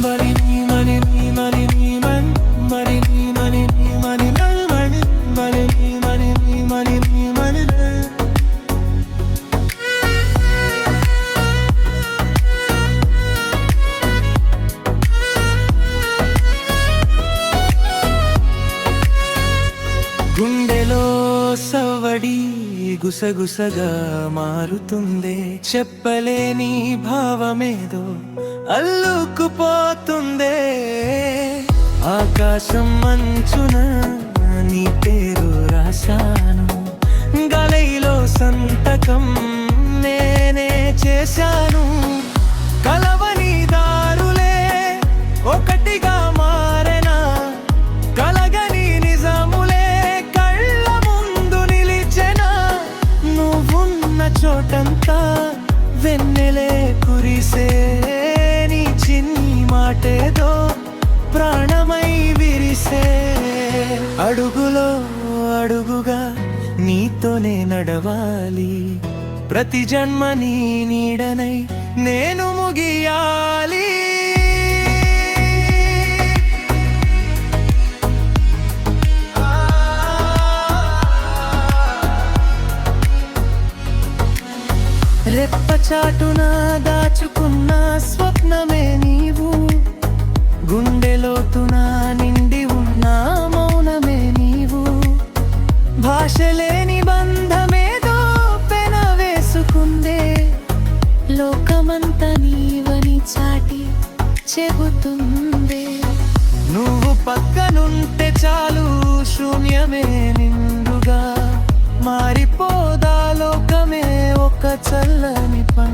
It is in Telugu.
మరి నీ మరి నీ మరి నీ మరి నీ మరి నీ మరి మరి మరి నీ మరి నీ మరి నీ మరి గుండెలో సవడి గుసగుసగా మారుతుందే, చెప్పలేని భావమేదో అల్లుకుపోతుందే. ఆకాశం మంచున నీ పేరు రాశాను, గలైలో సంతకం నేనే చేశాను. కలవని దారులే ఒకటిగా మారెనా, కలగని నిజములే కళ్ళ ముందు నిలిచెనా. నువ్వున్న చోటంతా వెన్నెలే కురిసే, నీ చిన్ని మాటేదో ప్రాణమై విరిసే. అడుగులో అడుగుగా నీతోనే నడవాలి, ప్రతి జన్మ నీ నీడనై నేను ముగియాలి. రెప్పచాటున దాచుకున్న స్వప్నమే నీవు, గుండెలోతున నిండి ఉన్న మౌనమే నీవు. భాషలేని బంధమేదో పెన వేసుకుందే, లోకమంతా నీవని చాటి చెబుతుందే. నువ్వు పక్కనుంటే చాలు శూన్యమే నిండుగా మారిపోదా లోకమే ఒక చల్లని పండుగ.